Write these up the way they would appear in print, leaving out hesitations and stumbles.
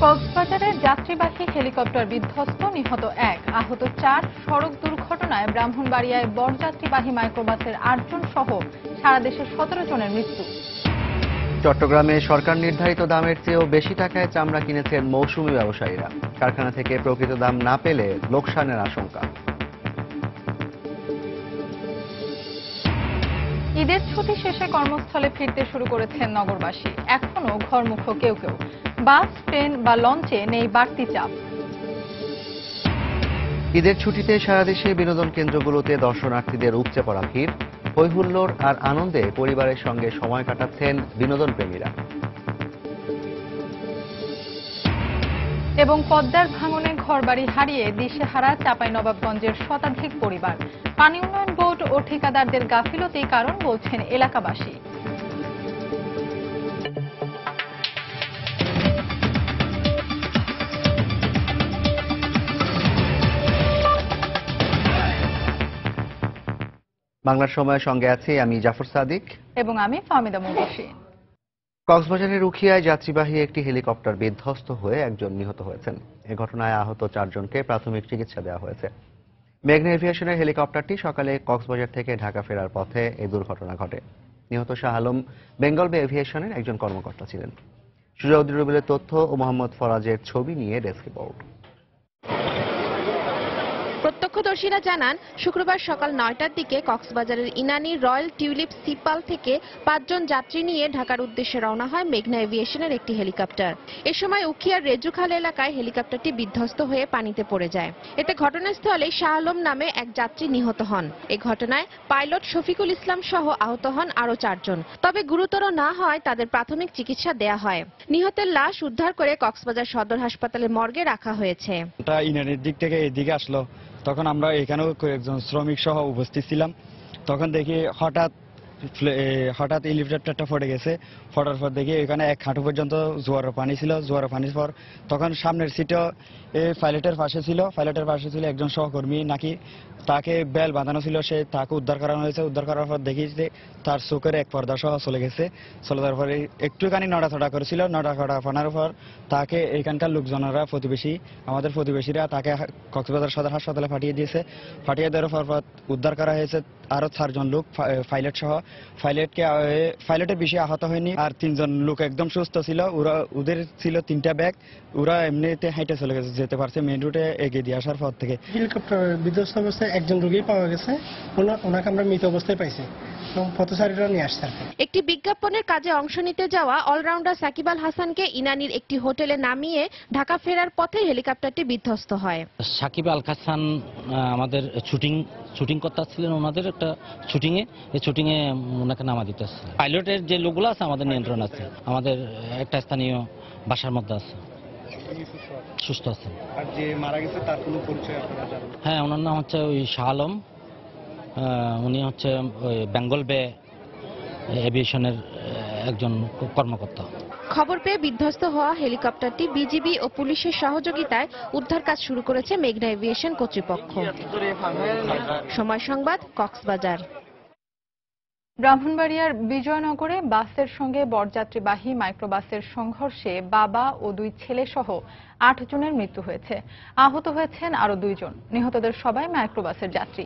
কক্সবাজারের যাত্রীবাহী হেলিকপ্টার বিধ্বস্ত, নিহত 1, আহত 4। সড়ক দুর্ঘটনায় ব্রাহ্মণবাড়িয়ায় বরযাত্রীবাহী মাইক্রোবাসের 8 জন সহ সারা দেশে 17 জনের মৃত্যু। চট্টগ্রামে সরকার নির্ধারিত দামের চেয়েও বেশি টাকায় চামড়া কিনেছেন মৌসুমী ব্যবসায়ীরা। কারখানা থেকে প্রকৃত দাম না পেলে লোকসানের আশঙ্কা। ঈদের ছুটি শেষে কর্মস্থলে ফিরতে শুরু করেছেন নগরবাসী। এখনো ঘরমুখো কেউ কেউ। বাস, ট্রেন বা লঞ্চে নেই বাড়তি চাপ। ঈদের ছুটিতে সারা দেশে বিনোদন কেন্দ্রগুলোতে দর্শনার্থীদের উপচে পড়া ভিড়। হৈহুল্লোড় আর আনন্দে পরিবারের সঙ্গে সময় কাটাচ্ছেন বিনোদন প্রেমীরা। এবং পদ্মার ভাঙনে ঘরবাড়ি হারিয়ে দিশেহারা চাঁপাইনবাবগঞ্জের শতাধিক পরিবার। পানি উন্নয়ন বোর্ড ও ঠিকাদারদের গাফিলতির কারণ বলছেন এলাকাবাসী। বাংলার সময়ের সঙ্গে আছি আমি জাফর সাদিক এবং আমি ফাহমিদা মুহসিন। কক্সবাজারের উখিয়ায় যাত্রীবাহী একটি হেলিকপ্টার বিধ্বস্ত হয়ে একজন নিহত হয়েছেন। এ ঘটনায় আহত 4 জনকে প্রাথমিক চিকিৎসা দেওয়া হয়েছে। মেঘনা এভিয়েশনের হেলিকপ্টারটি সকালে কক্সবাজার থেকে ঢাকা ফেরার পথে এই দুর্ঘটনা ঘটে। নিহত শাহ আলম বেঙ্গল বে এভিয়েশনের একজন কর্মকর্তা ছিলেন। সুজাউদ্দিন রুবেলের তথ্য ও মোহাম্মদ ফরাজের ছবি নিয়ে ডেস্ক রিপোর্ট। প্রত্যক্ষদর্শীরা জানান, শুক্রবার সকাল 9টার দিকে কক্সবাজারের ইনানী রয়্যাল টিউলিপ সিপাল থেকে 5 জন যাত্রী নিয়ে ঢাকার উদ্দেশ্যে রওনা হয় মেঘনা এভিয়েশনের একটি হেলিকপ্টার। এ সময় উখিয়ার রেজুখাল এলাকায় হেলিকপ্টারটি বিধ্বস্ত হয়ে পানিতে পড়ে যায়। এতে ঘটনাস্থলে শাহ আলম নামে এক যাত্রী নিহত হন। এ ঘটনায় পাইলট শফিকুল ইসলাম সহ আহত হন আরও 4 জন। তবে গুরুতর না হয় তাদের প্রাথমিক চিকিৎসা দেয়া হয়। নিহতের লাশ উদ্ধার করে কক্সবাজার সদর হাসপাতালে মর্গে রাখা হয়েছে। ইনানীর দিক থেকে এদিকে আসলো, তখন আমরা এখানেও কয়েকজন শ্রমিক সহ উপস্থিত ছিলাম। তখন দেখি হঠাৎ হেলিকপ্টারটা ফটে গেছে। ফটার পর দেখি এখানে 1 হাঁটু পর্যন্ত জোয়ারের পানি ছিল। জোয়ারের পানির পর তখন সামনের সিটও পাইলটের পাশে ছিল একজন সহকর্মী, নাকি তাকে বেল বাঁধানো ছিল, তাকে উদ্ধার করানো হয়েছে। উদ্ধার করার পর দেখি যে তার চোখের এক পর্দা সহ চলে গেছে। চলে যাওয়ার পরে একটুখানি নড়াচড়া করেছিল। নড়াচড়া পানার পর তাকে এখানকার লোকজনেরা আমাদের প্রতিবেশীরা তাকে কক্সবাজার সদর হাসপাতালে পাঠিয়ে দিয়েছে। পাঠিয়ে দেওয়ার পর উদ্ধার করা হয়েছে আরো 4 জন লোক পাইলট সহ। পাইলটের বেশি আহত হয়নি। আর 3 জন লোক একদম সুস্থ ছিল। ওদের ছিল 3টা ব্যাগ। ওরা এমনিতে হাইটে চলে যেতে পারছে মেইন রুটে এগিয়ে দিয়ে আসার পর থেকে। হেলিকপ্টার বিধ্বস্ত অবস্থায় একজন রোগী পাওয়া গেছে। ওনাকে আমরা মৃত অবস্থায় পাইছি এবং পথচারীরা নিয়ে আসছে। একটি বিজ্ঞাপনের কাজে অংশ নিতে যাওয়া অলরাউন্ডার সাকিব আল হাসানকে ইনানীর একটি হোটেলে নামিয়ে ঢাকা ফেরার পথে হেলিকপ্টারটি বিধ্বস্ত হয়। সাকিব আল হাসান আমাদের শুটিং করতে ছিলেন, ওনাদের একটা শুটিংয়ে, এই শুটিংয়ে ওনাকে নামা দিতে আসছে। পাইলটের যে লোকগুলো আছে আমাদের নিয়ন্ত্রণ আছে, আমাদের একটা স্থানীয় বাসার মধ্যে আছে, সুস্থ আছে। আর যে মারা গেছে তার কোনো পরিচয় আপনারা জানেন? হ্যাঁ, ওনার নাম হচ্ছে ওই শাহ আলম। উনি হচ্ছে ওই বেঙ্গল বে এভিয়েশনের একজন কর্মকর্তা। খবর পেয়ে বিধ্বস্ত হওয়া হেলিকপ্টারটি বিজিবি ও পুলিশের সহযোগিতায় উদ্ধার কাজ শুরু করেছে মেঘনা এভিয়েশন কর্তৃপক্ষ। সময় সংবাদ, কক্সবাজার। ব্রাহ্মণবাড়িয়ার বিজয়নগরে বাসের সঙ্গে বরযাত্রীবাহী মাইক্রোবাসের সংঘর্ষে বাবা ও 2 ছেলে সহ 8 জনের মৃত্যু হয়েছে। আহত হয়েছেন আরো 2 জন। নিহতদের সবাই মাইক্রোবাসের যাত্রী।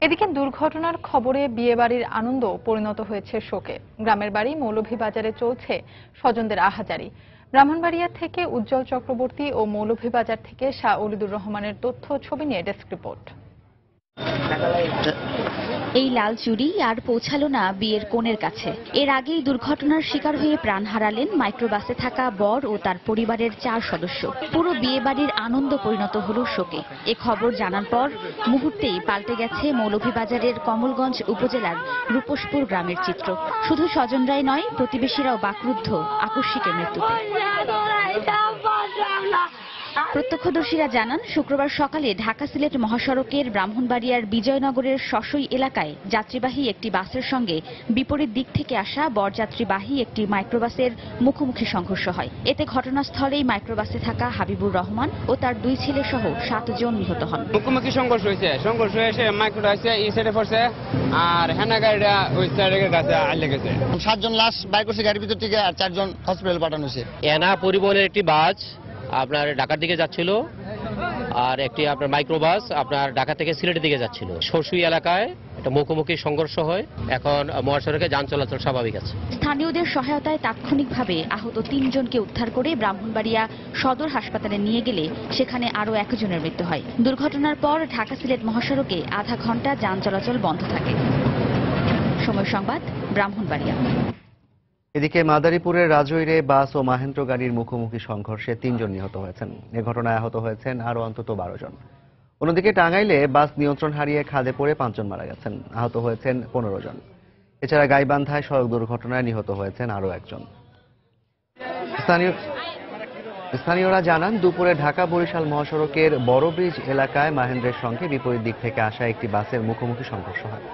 এদিকে দুর্ঘটনার খবরে বিয়েবাড়ির আনন্দ পরিণত হয়েছে শোকে। গ্রামের বাড়ি মৌলভীবাজারে চলছে স্বজনদের আহাজারি। ব্রাহ্মণবাড়িয়া থেকে উজ্জ্বল চক্রবর্তী ও মৌলভীবাজার থেকে শাহ ওলিদুর রহমানের তথ্য ছবি নিয়ে ডেস্ক রিপোর্ট। এই লাল চুড়ি আর পৌঁছালো না বিয়ের কনের কাছে। এর আগেই দুর্ঘটনার শিকার হয়ে প্রাণ হারালেন মাইক্রোবাসে থাকা বর ও তার পরিবারের 4 সদস্য। পুরো বিয়ে বাড়ির আনন্দ পরিণত হল শোকে। এ খবর জানার পর মুহূর্তেই পাল্টে গেছে মৌলভীবাজারের কমলগঞ্জ উপজেলার রূপসপুর গ্রামের চিত্র। শুধু স্বজনরাই নয়, প্রতিবেশীরাও বাকরুদ্ধ আকস্মিকের মৃত্যুতে। প্রত্যক্ষদর্শীরা জানান, শুক্রবার সকালে ঢাকা সিলেট মহাসড়কের ব্রাহ্মণবাড়িয়ার বিজয়নগরের শশই এলাকায় যাত্রীবাহী একটি বাসের সঙ্গে বিপরীত দিক থেকে আসা বরযাত্রীবাহী একটি মাইক্রোবাসের মুখোমুখি সংঘর্ষ হয়। এতে ঘটনাস্থলেই মাইক্রোবাসে থাকা হাবিবুর রহমান ও তার 2 ছেলে সহ 7 জন নিহত হন। মুখোমুখি সংঘর্ষ হয়েছে। এসে মাইক্রোটা এই সাইডে পড়ছে আর হেনা গাড়িটা ওই সাইডের কাছে আইলে গেছে। 7 জন লাশ বাইর করছে গাড়ির ভিতর থেকে, আর 4 জন হসপিটাল পাঠানো হয়েছে। এনা পরিবহনের একটি বাস আপনার ঢাকার দিকে যাচ্ছিল, আর একটি আপনার মাইক্রোবাস আপনার ঢাকা থেকে সিলেটের দিকে যাচ্ছিল। শশুই এলাকায় একটা মুখোমুখি সংঘর্ষ হয়। এখন মহাসড়কে যান চলাচল স্বাভাবিক আছে। স্থানীয়দের সহায়তায় তাৎক্ষণিকভাবে আহত 3 জনকে উদ্ধার করে ব্রাহ্মণবাড়িয়া সদর হাসপাতালে নিয়ে গেলে সেখানে আরও 1 জনের মৃত্যু হয়। দুর্ঘটনার পর ঢাকা সিলেট মহাসড়কে আধা ঘন্টা যান চলাচল বন্ধ থাকে। সময় সংবাদ, ব্রাহ্মণবাড়িয়া। এদিকে মাদারীপুরের রাজৈরে বাস ও মাহেন্দ্র গাড়ির মুখোমুখি সংঘর্ষে 3 জন নিহত হয়েছেন। এ ঘটনায় আহত হয়েছেন আরও অন্তত 12 জন। অন্যদিকে টাঙ্গাইলে বাস নিয়ন্ত্রণ হারিয়ে খাদে পড়ে 5 জন মারা গেছেন, আহত হয়েছেন 15 জন। এছাড়া গাইবান্ধায় সড়ক দুর্ঘটনায় নিহত হয়েছেন আরও 1 জন। স্থানীয়রা জানান, দুপুরে ঢাকা বরিশাল মহাসড়কের বড় ব্রিজ এলাকায় মাহেন্দ্রের সঙ্গে বিপরীত দিক থেকে আসা একটি বাসের মুখোমুখি সংঘর্ষ হয়।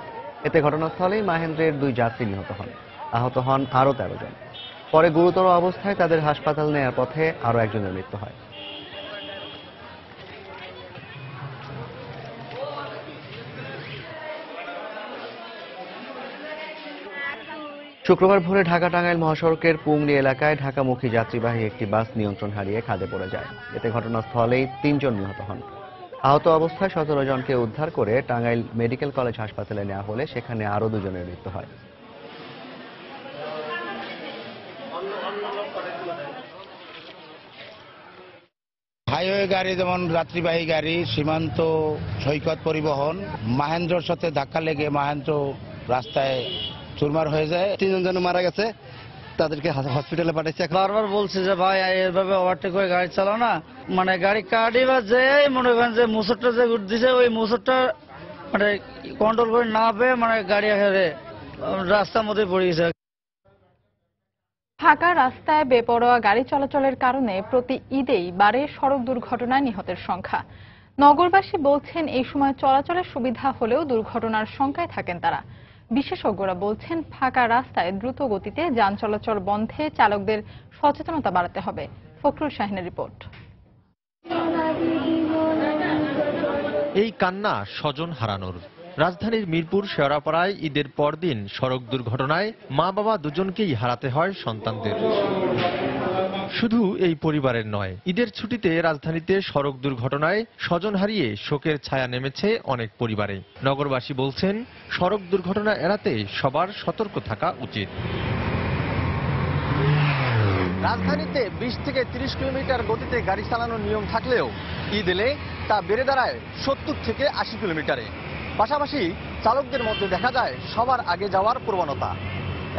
এতে ঘটনাস্থলেই মাহেন্দ্রের 2 যাত্রী নিহত হন, আহত হন আরও 13 জন। পরে গুরুতর অবস্থায় তাদের হাসপাতাল নেয়ার পথে আরও 1 জনের মৃত্যু হয়। শুক্রবার ভোরে ঢাকা টাঙ্গাইল মহাসড়কের পুংলি এলাকায় ঢাকামুখী যাত্রীবাহী একটি বাস নিয়ন্ত্রণ হারিয়ে খাদে পড়ে যায়। এতে ঘটনাস্থলেই 3 জন নিহত হন। আহত অবস্থায় 17 জনকে উদ্ধার করে টাঙ্গাইল মেডিকেল কলেজ হাসপাতালে নেওয়া হলে সেখানে আরও 2 জনের মৃত্যু হয়। হাইওয়ে গাড়ি যেমন যাত্রীবাহী গাড়ি, সীমান্ত সৈকত পরিবহন, মাহেন্দ্রর সাথে ধাক্কা লেগে মাহেন্দ্র রাস্তায় চুরমার হয়ে যায়। 3 জন মারা গেছে, তাদেরকে হসপিটালে পাঠাইছে। বারবার বলছে যে ভাই এভাবে ওভারটেক করে গাড়ি চালাও না, মানে গাড়ি কাটি বা যে মনে করেন যে মুসরটা যে দিছে ওই মুসরটা মানে কন্ট্রোল করে না পেয়ে মানে গাড়ি হেরে রাস্তার মধ্যে পড়ে গেছে। ঢাকা রাস্তায় বেপরোয়া গাড়ি চলাচলের কারণে প্রতি ঈদেই বাড়ে সড়ক দুর্ঘটনায় নিহতের সংখ্যা। নগরবাসী বলছেন, এই সময় চলাচলের সুবিধা হলেও দুর্ঘটনার শঙ্কায় থাকেন তারা। বিশেষজ্ঞরা বলছেন, ফাঁকা রাস্তায় দ্রুত গতিতে যান চলাচল বন্ধে চালকদের সচেতনতা বাড়াতে হবে। ফখরুল শাহিনের রিপোর্ট। এই কান্না স্বজন হারানোর। রাজধানীর মিরপুর শেওড়াপাড়ায় ঈদের পরদিন সড়ক দুর্ঘটনায় মা বাবা দুজনকেই হারাতে হয় সন্তানদের। শুধু এই পরিবারের নয়, ঈদের ছুটিতে রাজধানীতে সড়ক দুর্ঘটনায় স্বজন হারিয়ে শোকের ছায়া নেমেছে অনেক পরিবারে। নগরবাসী বলছেন, সড়ক দুর্ঘটনা এড়াতে সবার সতর্ক থাকা উচিত। রাজধানীতে 20 থেকে 30 কিলোমিটার গতিতে গাড়ি চালানোর নিয়ম থাকলেও ঈদ এলে তা বেড়ে দাঁড়ায় 70 থেকে 80 কিলোমিটারে। পাশাপাশি চালকদের মধ্যে দেখা যায় সবার আগে যাওয়ার প্রবণতা।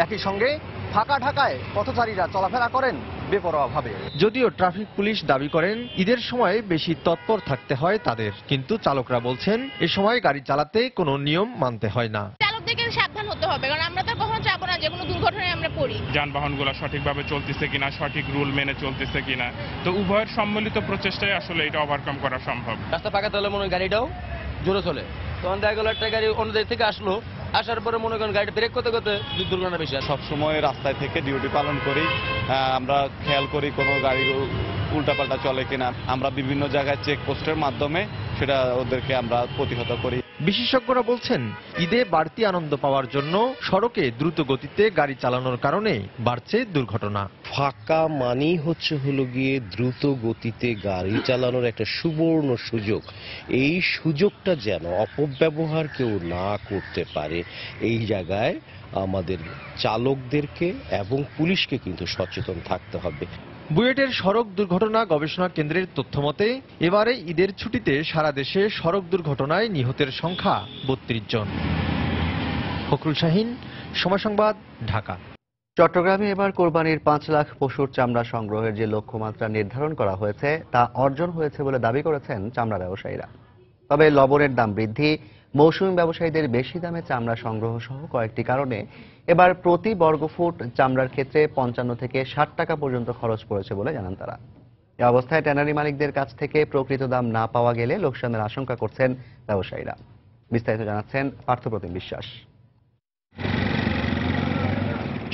একই সঙ্গে ফাঁকা ঢাকায় পথচারীরা চলাফেরা করেন বেপরোয়াভাবে। যদিও ট্রাফিক পুলিশ দাবি করেন ঈদের সময় বেশি তৎপর থাকতে হয় তাদের, কিন্তু চালকরা বলছেন এ সময় গাড়ি চালাতে কোনো নিয়ম মানতে হয় না। চালকদেরকে সাবধান হতে হবে, কারণ আমরা তো কখনো চাবো না যে কোনো দুর্ঘটনায় আমরা পড়ি। যানবাহনগুলো সঠিকভাবে চলতেছে কিনা, সঠিক রুল মেনে চলতেছে কিনা, তো উভয়ের সম্মিলিত প্রচেষ্টায় আসলে এটা ওভারকাম করা সম্ভব। রাস্তা ফাঁকা তাহলে মনে হয় গাড়িটাও জোরে চলে, তখন দেখা গেল একটা গাড়ি অন্য দিক থেকে আসলো, আসার পরে মনে করেন গাড়িটা ব্রেক করতে করতে দুর্ঘটনা বেশি। সবসময় রাস্তায় থেকে ডিউটি পালন করি, আমরা খেয়াল করি কোনো গাড়ি উল্টাপাল্টা চলে কিনা। আমরা বিভিন্ন জায়গায় চেকপোস্টের মাধ্যমে সেটা ওদেরকে আমরা প্রতিহত করি। বিশেষজ্ঞরা বলছেন, ঈদে বাড়তি আনন্দ পাওয়ার জন্য সড়কে দ্রুত গতিতে গাড়ি চালানোর কারণে বাড়ছে দুর্ঘটনা। ফাঁকা মানেই হলো গিয়ে দ্রুত গতিতে গাড়ি চালানোর একটা সুবর্ণ সুযোগ। এই সুযোগটা যেন অপব্যবহার কেউ না করতে পারে, এই জায়গায় আমাদের চালকদেরকে এবং পুলিশকে কিন্তু সচেতন থাকতে হবে। বুয়েটের সড়ক দুর্ঘটনা গবেষণা কেন্দ্রের তথ্যমতে এবারে ঈদের ছুটিতে সারা দেশে সড়ক দুর্ঘটনায় নিহতের সংখ্যা 32 জন। ফখরুল শাহিন, সময় সংবাদ, ঢাকা। চট্টগ্রামে এবার কোরবানির 5 লাখ পশুর চামড়া সংগ্রহের যে লক্ষ্যমাত্রা নির্ধারণ করা হয়েছে তা অর্জন হয়েছে বলে দাবি করেছেন চামড়া ব্যবসায়ীরা। তবে লবণের দাম বৃদ্ধি, মৌসুমী ব্যবসায়ীদের বেশি দামে চামড়া সংগ্রহ সহ কয়েকটি কারণে এবার প্রতি বর্গফুট চামড়ার ক্ষেত্রে 55 থেকে 60 টাকা পর্যন্ত খরচ পড়েছে বলে জানান তারা। এ অবস্থায় ট্যানারি মালিকদের কাছ থেকে প্রকৃত দাম না পাওয়া গেলে লোকসানের আশঙ্কা করছেন ব্যবসায়ীরা। বিস্তারিত জানাচ্ছেন পার্থপ্রতিম বিশ্বাস।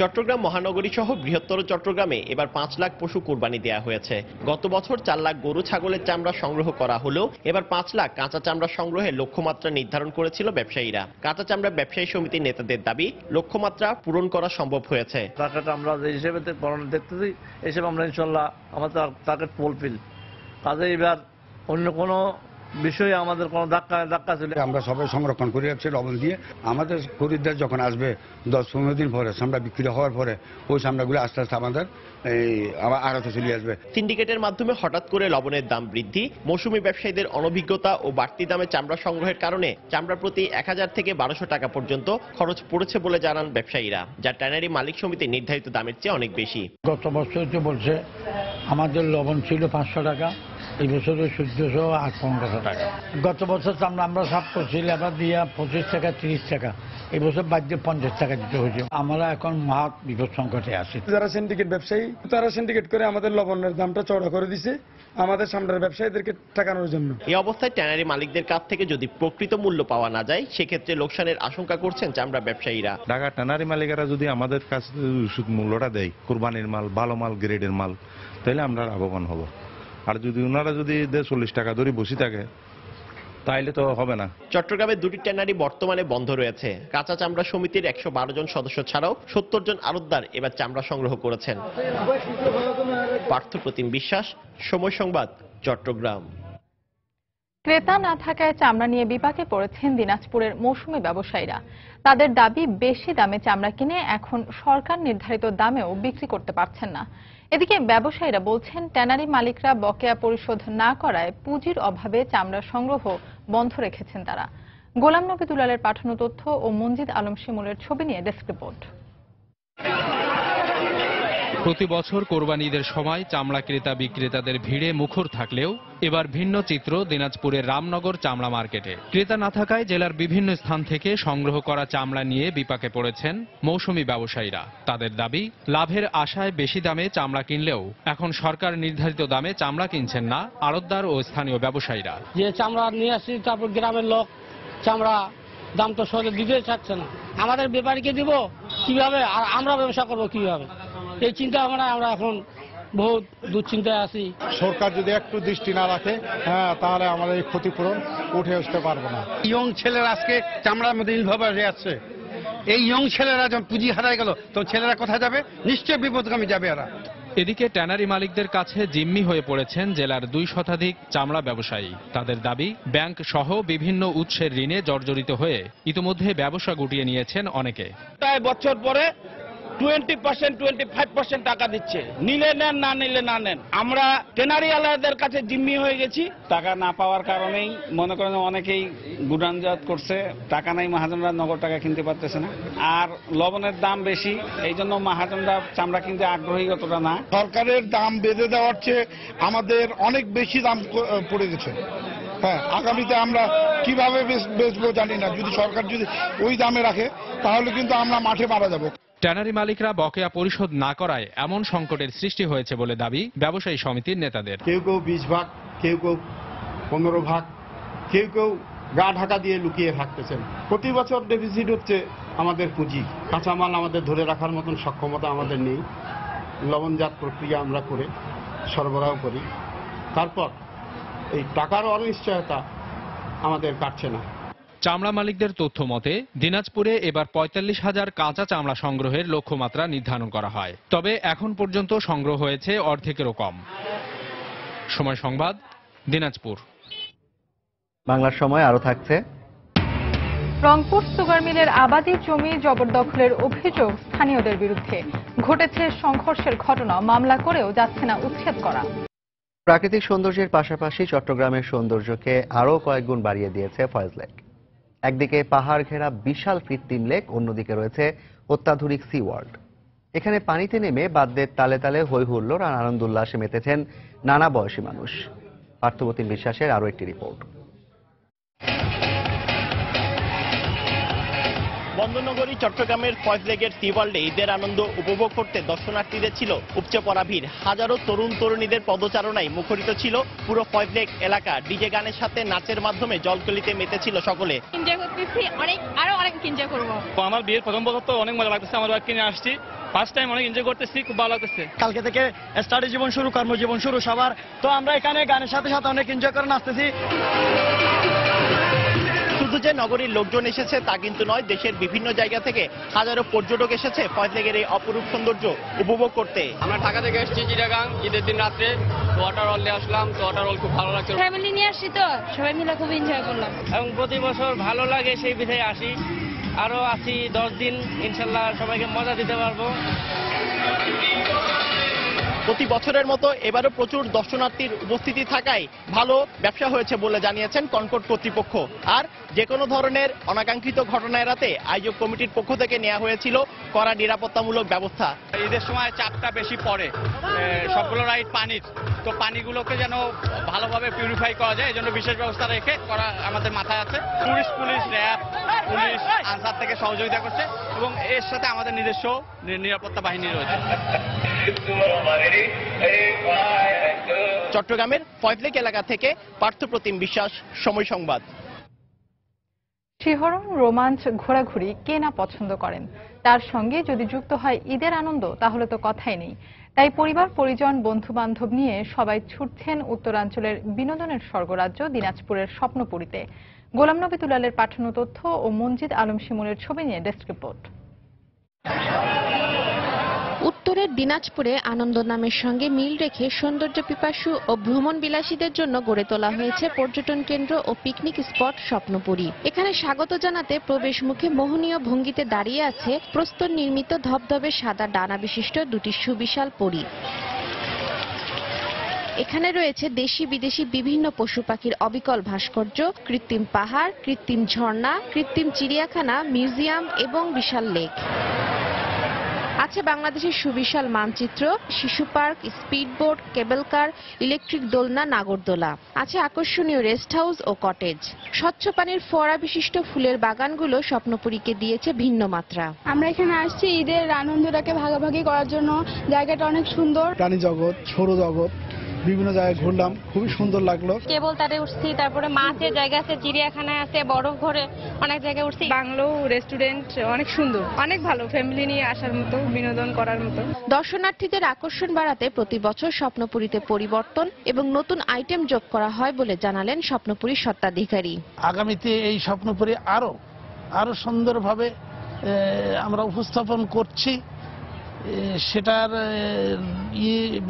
চট্টগ্রাম মহানগরী সহ বৃহত্তর চট্টগ্রামে এবার 5 লাখ পশু কোরবানি দেওয়া হয়েছে। গত বছর 4 লাখ গরু ছাগলের চামড়া সংগ্রহ করা হলেও এবার 5 লাখ কাঁচা চামড়া সংগ্রহের লক্ষ্যমাত্রা নির্ধারণ করেছিল ব্যবসায়ীরা। কাঁচা চামড়া ব্যবসায়ী সমিতির নেতাদের দাবি লক্ষ্যমাত্রা পূরণ করা সম্ভব হয়েছে। আমরা যে হিসেবে দেখতেছি এই হিসেবে আমরা ইনশাল্লাহ আমাদের টার্গেট ফুলফিল কাজে এবার অন্য কোনো বিষয়ে আমাদের কোনো ধাক্কা ছিল। আমরা সবাই সংরক্ষণ করে রাখছি লবণ দিয়ে। আমাদের খরিদ্দার যখন আসবে 10-15 দিন পরে চামড়া বিক্রি হওয়ার পরে ওই চামড়াগুলো আস্তে আস্তে আমাদের আবার আড়তে চলে আসবে। সিন্ডিকেটের মাধ্যমে হঠাৎ করে লবণের দাম বৃদ্ধি, মৌসুমী ব্যবসায়ীদের অনভিজ্ঞতা ও বাড়তি দামে চামড়া সংগ্রহের কারণে চামড়া প্রতি 1000 থেকে 1200 টাকা পর্যন্ত খরচ পড়েছে বলে জানান ব্যবসায়ীরা, যা ট্যানারি মালিক সমিতি নির্ধারিত দামের চেয়ে অনেক বেশি। গত বছর তো বলছে আমাদের লবণ ছিল 500 টাকা, এই বছরে 1400-1500 টাকা। গত বছর আমরা সাপ করছি লেবার দিয়ে 25 টাকা 30 টাকা, এই বছর বাদ 50 টাকা দিতে হয়েছে। আমরা এখন মহা বিপদ সংকটে আছি। যারা সিন্ডিকেট ব্যবসায়ী তারা সিন্ডিকেট করে আমাদের লবণের দামটা চড়া করে দিছে আমাদের সামনের ব্যবসায়ীদেরকে ঠেকানোর জন্য। এই অবস্থায় ট্যানারি মালিকদের কাছ থেকে যদি প্রকৃত মূল্য পাওয়া না যায় সেক্ষেত্রে লোকসানের আশঙ্কা করছেন চামড়া ব্যবসায়ীরা। ঢাকা ট্যানারি মালিকেরা যদি আমাদের কাছে মূল্যটা দেয়, কোরবানির মাল, ভালো মাল, গ্রেডের মাল, তাহলে আমরা লাভবান হব। আর যদি ওনারা যদি 40 টাকা ধরে বসে থাকে তাইলে তো হবে না। চট্টগ্রামের দুটি ট্যানারি বর্তমানে বন্ধ রয়েছে। কাঁচা চামড়া সমিতির 112 জন সদস্য ছাড়াও 70 জন আড়তদার এবার চামড়া সংগ্রহ করেছেন। পার্থপ্রতিম বিশ্বাস, সময় সংবাদ, চট্টগ্রাম। ক্রেতা না থাকায় চামড়া নিয়ে বিপাকে পড়েছেন দিনাজপুরের মৌসুমী ব্যবসায়ীরা। তাদের দাবি, বেশি দামে চামড়া কিনে এখন সরকার নির্ধারিত দামেও বিক্রি করতে পারছেন না। এদিকে ব্যবসায়ীরা বলছেন, ট্যানারি মালিকরা বকেয়া পরিশোধ না করায় পুঁজির অভাবে চামড়া সংগ্রহ বন্ধ রেখেছেন তারা। গোলাম নবী দুলালের পাঠানো তথ্য ও মঞ্জিদ আলম শিমুলের ছবি নিয়ে ডেস্ক রিপোর্ট। প্রতি বছর কোরবানি ঈদের সময় চামড়া ক্রেতা বিক্রেতাদের ভিড়ে মুখর থাকলেও এবার ভিন্ন চিত্র দিনাজপুরের রামনগর চামড়া মার্কেটে। ক্রেতা না থাকায় জেলার বিভিন্ন স্থান থেকে সংগ্রহ করা চামড়া নিয়ে বিপাকে পড়েছেন মৌসুমী ব্যবসায়ীরা। তাদের দাবি, লাভের আশায় বেশি দামে চামড়া কিনলেও এখন সরকার নির্ধারিত দামে চামড়া কিনছেন না আড়তদার ও স্থানীয় ব্যবসায়ীরা। যে চামড়া নিয়ে আসছি তারপর গ্রামের লোক চামড়া দাম তো সহজে দিতে চাচ্ছে না। আমাদের ব্যাপারীকে দিব কিভাবে, আর আমরা ব্যবসা করবো কিভাবে, এই চিন্তা ভাবনা আমরা এখন বহুত দুশ্চিন্তায় আছি। সরকার যদি একটু দৃষ্টি না রাখে তাহলে আমাদের এই ক্ষতিপূরণ উঠে আসতে পারবো না। ইয়ং ছেলেরা আজকে চামড়ার মধ্যে নির্ভর আসছে। এই ইয়ং ছেলেরা যখন পুঁজি হারায় গেল তো ছেলেরা কোথায় যাবে? নিশ্চয়ই বিপদগামী যাবে এরা। এদিকে ট্যানারি মালিকদের কাছে জিম্মি হয়ে পড়েছেন জেলার 2 শতাধিক চামড়া ব্যবসায়ী। তাদের দাবি, ব্যাংক সহ বিভিন্ন উৎসের ঋণে জর্জরিত হয়ে ইতিমধ্যে ব্যবসা গুটিয়ে নিয়েছেন অনেকে। বছর পরে 20%, 25% টাকা দিচ্ছে, নিলে নেন, না নিলে না নেন। আমরা ট্যানারি আলাদের কাছে জিম্মি হয়ে গেছি। টাকা না পাওয়ার কারণেই মনে করেন অনেকেই গুডানজাত করছে, টাকা নাই, মহাজনরা নগদ টাকা কিনতে পারতেছে না। আর লবণের দাম বেশি, এই জন্য মহাজনরা চামড়া কিনতে আগ্রহী অতটা না। সরকারের দাম বেঁধে দেওয়ার চেয়ে আমাদের অনেক বেশি দাম পড়ে গেছে। হ্যাঁ, আগামীতে আমরা কিভাবে বেচবো জানি না। যদি সরকার যদি ওই দামে রাখে তাহলে কিন্তু আমরা মাঠে মারা যাব। ট্যানারি মালিকরা বকেয়া পরিশোধ না করায় এমন সংকটের সৃষ্টি হয়েছে বলে দাবি ব্যবসায়ী সমিতির নেতাদের। কেউ 20 ভাগ, কেউ 15 ভাগ, কেউ গা ঢাকা দিয়ে লুকিয়ে থাকতেছেন। প্রতি বছর ডেফিসিট হচ্ছে আমাদের পুঁজি। কাঁচামাল আমাদের ধরে রাখার মতন সক্ষমতা আমাদের নেই। লবণজাত প্রক্রিয়া আমরা করে সরবরাহ করি, তারপর এই টাকার অনিশ্চয়তা আমাদের কাটছে না। চামড়া মালিকদের তথ্য মতে দিনাজপুরে এবার 45,000 কাঁচা চামড়া সংগ্রহের লক্ষ্যমাত্রা নির্ধারণ করা হয়। তবে এখন পর্যন্ত সংগ্রহ হয়েছে অর্ধেকেরও কম। সময় সংবাদ, দিনাজপুর। বাংলার সময় আরো থাকছে। রংপুর সুগার মিলের আবাদি জমি জবরদখলের অভিযোগ স্থানীয়দের বিরুদ্ধে। ঘটেছে সংঘর্ষের ঘটনা, মামলা করেও যাচ্ছে না উচ্ছেদ করা। প্রাকৃতিক সৌন্দর্যের পাশাপাশি চট্টগ্রামের সৌন্দর্যকে আরো কয়েক গুণ বাড়িয়ে দিয়েছে ফয়েজ লেক। একদিকে পাহাড় ঘেরা বিশাল কৃত্রিম লেক, অন্যদিকে রয়েছে অত্যাধুনিক সি ওয়ার্ল্ড। এখানে পানিতে নেমে বাদ্যের তালে তালে হৈ হুল্লোড় আর আনন্দ উল্লাসে মেতেছেন নানা বয়সী মানুষ। পার্থপ্রতিম বিশ্বাসের আরো একটি রিপোর্ট। বন্দরনগরী চট্টগ্রামের ফয়েজ লেকের সি ওয়ার্ল্ডে ঈদের আনন্দ উপভোগ করতে দর্শনার্থীদের ছিল উপচে পড়া ভিড়। হাজারো তরুণ তরুণীদের পদচারণায় মুখরিত ছিল পুরো ফয়েজ লেক এলাকা। ডিজে গানের সাথে নাচের মাধ্যমে জলকলিতে মেতেছিল সকলে। এনজয় করতেছি, আরো অনেক এনজয় করব। আমার বিয়ের প্রথম বছর তো অনেক মজা লাগতেছে। আমার বাইক কিনে আসছি, ফার্স্ট টাইম অনেক এনজয় করতেছি, খুব ভালো লাগতেছে। কালকে থেকে স্টাডি জীবন শুরু, কর্মজীবন শুরু সবার। তো আমরা এখানে গানের সাথে সাথে অনেক এনজয় করে নাচতেছি। শুধু যে নগরীর লোকজন এসেছে তা কিন্তু নয়, দেশের বিভিন্ন জায়গা থেকে হাজারো পর্যটক এসেছে ফয়েজলেগের এই অপরূপ সৌন্দর্য উপভোগ করতে। আমরা ঢাকা থেকে এসেছি চিটাগাং, ঈদের দিন রাত্রে তো ওয়াটার ওয়ার্ল্ডে আসলাম। তো ওয়াটার ওয়ার্ল্ড খুব ভালো লাগছে, ফ্যামিলি নিয়ে আসছি তো সবাই মিলে খুব এনজয় করলাম এবং প্রতি বছর ভালো লাগে সেই বিষয়ে আসি, আরো আছি 10 দিন, ইনশাল্লাহ সবাইকে মজা দিতে পারবো। প্রতি বছরের মতো এবারও প্রচুর দর্শনার্থীর উপস্থিতি থাকায় ভালো ব্যবসা হয়েছে বলে জানিয়েছেন কনকর্ড কর্তৃপক্ষ। আর যে কোনো ধরনের অনাকাঙ্ক্ষিত ঘটনা এড়াতে আয়োজক কমিটির পক্ষ থেকে নেওয়া হয়েছিল কড়া নিরাপত্তামূলক ব্যবস্থা। ঈদের সময় চাপটা বেশি পড়ে, সবগুলো রাইড পানির, তো পানিগুলোকে যেন ভালোভাবে পিউরিফাই করা যায় এই জন্য বিশেষ ব্যবস্থা রেখে করা আমাদের মাথায় আছে। Tourist police, RAB, police, answer থেকে সহযোগিতা করছে এবং এর সাথে আমাদের নিজস্ব নিরাপত্তা বাহিনী রয়েছে। চট্টগ্রামের ফয়েজলেক এলাকা থেকে পার্থপ্রতিম বিশ্বাস, সময় সংবাদ। শিহরণ, রোমাঞ্চ, ঘোরাঘুরি কে না পছন্দ করেন। তার সঙ্গে যদি যুক্ত হয় ঈদের আনন্দ তাহলে তো কথাই নেই। তাই পরিবার, পরিজন, বন্ধু বান্ধব নিয়ে সবাই ছুটছেন উত্তরাঞ্চলের বিনোদনের স্বর্গরাজ্য দিনাজপুরের স্বপ্নপুরীতে। গোলাম নবী দুলালের পাঠানো তথ্য ও মনজিদ আলম শিমুলের ছবি নিয়ে ডেস্ক রিপোর্ট। উত্তরের দিনাজপুরে আনন্দ নামের সঙ্গে মিল রেখে সৌন্দর্য পিপাসু ও ভ্রমণ বিলাসীদের জন্য গড়ে তোলা হয়েছে পর্যটন কেন্দ্র ও পিকনিক স্পট স্বপ্নপুরী। এখানে স্বাগত জানাতে প্রবেশ মুখে মোহনীয় ভঙ্গিতে দাঁড়িয়ে আছে প্রস্তর নির্মিত ধবধবে সাদা ডানা বিশিষ্ট দুটি সুবিশাল পরী। এখানে রয়েছে দেশি বিদেশি বিভিন্ন পশু পাখির অবিকল ভাস্কর্য, কৃত্রিম পাহাড়, কৃত্রিম ঝর্ণা, কৃত্রিম চিড়িয়াখানা, মিউজিয়াম এবং বিশাল লেক। আছে বাংলাদেশের সুবিশাল মানচিত্র, শিশু পার্ক, স্পিডবোট, কেবল কার, ইলেকট্রিক দোলনা, নাগরদোলা। আছে আকর্ষণীয় রেস্ট হাউস ও কটেজ। স্বচ্ছ পানির ফোয়ারা বিশিষ্ট ফুলের বাগানগুলো স্বপ্নপুরীকে দিয়েছে ভিন্ন মাত্রা। আমরা এখানে আসছি ঈদের আনন্দটাকে ভাগাভাগি করার জন্য। জায়গাটা অনেক সুন্দর, প্রাণী জগৎ, সৌর জগৎ, বিভিন্ন জায়গায় ঘুরলাম, খুবই সুন্দর লাগলো। কেবল তারে উঠছি, তারপরে মাছের জায়গা আছে, চিড়িয়াখানায় আছে, বড় ঘরে অনেক জায়গায় উঠছি। বাংলো রেস্টুরেন্ট অনেক সুন্দর, অনেক ভালো, ফ্যামিলি নিয়ে আসার মতো, বিনোদন করার মতো। দর্শনার্থীদের আকর্ষণ বাড়াতে প্রতি বছর স্বপ্নপুরীতে পরিবর্তন এবং নতুন আইটেম যোগ করা হয় বলে জানালেন স্বপ্নপুরীর স্বত্বাধিকারী। আগামীতে এই স্বপ্নপুরী আরো সুন্দরভাবে আমরা উপস্থাপন করছি। সেটার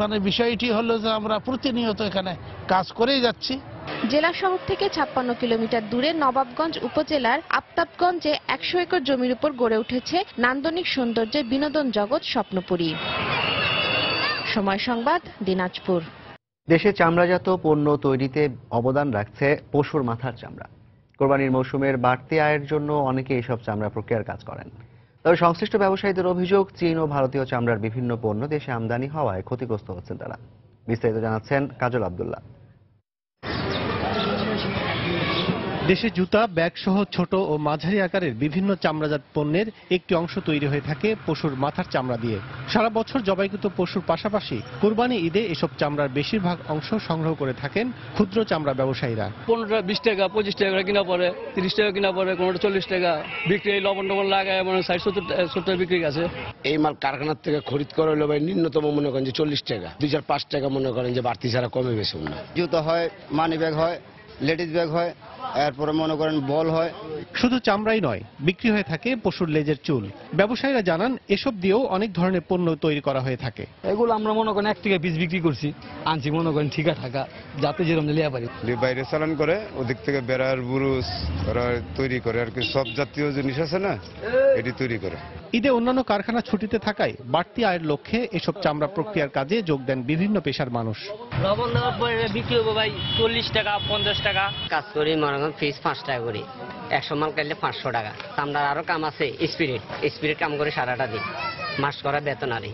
মানে বিষয়টি হলো যে আমরা প্রতিনিয়ত এখানে কাজ করেই যাচ্ছি। জেলা শহর থেকে 56 কিলোমিটার দূরে নবাবগঞ্জ উপজেলার আফতাবগঞ্জে 100 একর জমির উপর গড়ে উঠেছে নান্দনিক সৌন্দর্যের বিনোদন জগৎ স্বপ্নপুরী। সময় সংবাদ, দিনাজপুর। দেশে চামড়াজাত পণ্য তৈরিতে অবদান রাখছে পশুর মাথার চামড়া। কোরবানির মৌসুমের বাড়তি আয়ের জন্য অনেকে এসব চামড়া প্রক্রিয়ার কাজ করেন। তবে সংশ্লিষ্ট ব্যবসায়ীদের অভিযোগ, চীন ও ভারতীয় চামড়ার বিভিন্ন পণ্য দেশে আমদানি হওয়ায় ক্ষতিগ্রস্ত হচ্ছেন তারা। বিস্তারিত জানাচ্ছেন কাজল আব্দুল্লাহ। দেশে জুতা, ব্যাগ সহ ছোট ও মাঝারি আকারের বিভিন্ন চামড়াজাত পণ্যের একটি অংশ তৈরি হয়ে থাকে পশুর মাথার চামড়া দিয়ে। সারা বছর জবাইকৃত পশুর পাশাপাশি কুরবানি ঈদে এসব চামড়ার বেশিরভাগ অংশ সংগ্রহ করে থাকেন ক্ষুদ্র চামড়া ব্যবসায়ীরা। 15 20 টাকা 25 টাকা করে কিনা পড়ে, 30 টাকা কিনা পড়ে, কোনোটা 40 টাকা বিক্রি। লবণ টবণ লাগায় মানে 60-70 বিক্রি আছে। এই মাল কারখানার থেকে খরিদ করে হলো ভাই ন্যূনতম মনে করেন যে 40 টাকা, 2-5 টাকা মনে করেন যে বাড়তি ছাড়া কমে বেশি না। জুতো হয়, মানি ব্যাগ হয়, লেডিস ব্যাগ হয়, এরপরে মনে করেন বল হয়। শুধু চামড়াই নয়, বিক্রি হয়ে থাকে পশুর লেজের চুল। ব্যবসায়ীরা জানান এসব দিয়েও অনেক ধরনের পণ্য তৈরি করা হয়ে থাকে। এগুলো আমরা মনে করেন 1 টাকা পিস বিক্রি করছি, আনছি মনে করেন ঠিকা ঠাকা, যাতে যেরকম লিয়া পারি। বাইরে চালান করে ওদিক থেকে বেড়ার বুরুজ ওরা তৈরি করে আর কি, সব জাতীয় জিনিস আছে না, এটি তৈরি করে। ঈদে অন্যান্য কারখানা ছুটিতে থাকায় বাড়তি আয়ের লক্ষ্যে এসব চামড়া প্রক্রিয়ার কাজে যোগ দেন বিভিন্ন পেশার মানুষ। লবণ দেওয়ার পরে বিক্রি হবে ভাই 40 টাকা 50 টাকা। কাজ করি মনে করেন পিস 5 টাকা করে, 100 মাল কাটলে 500 টাকা। চামড়ার আরো কাম আছে, স্পিরিট কাম করে সারাটা দিন, মাস করা বেতন আরে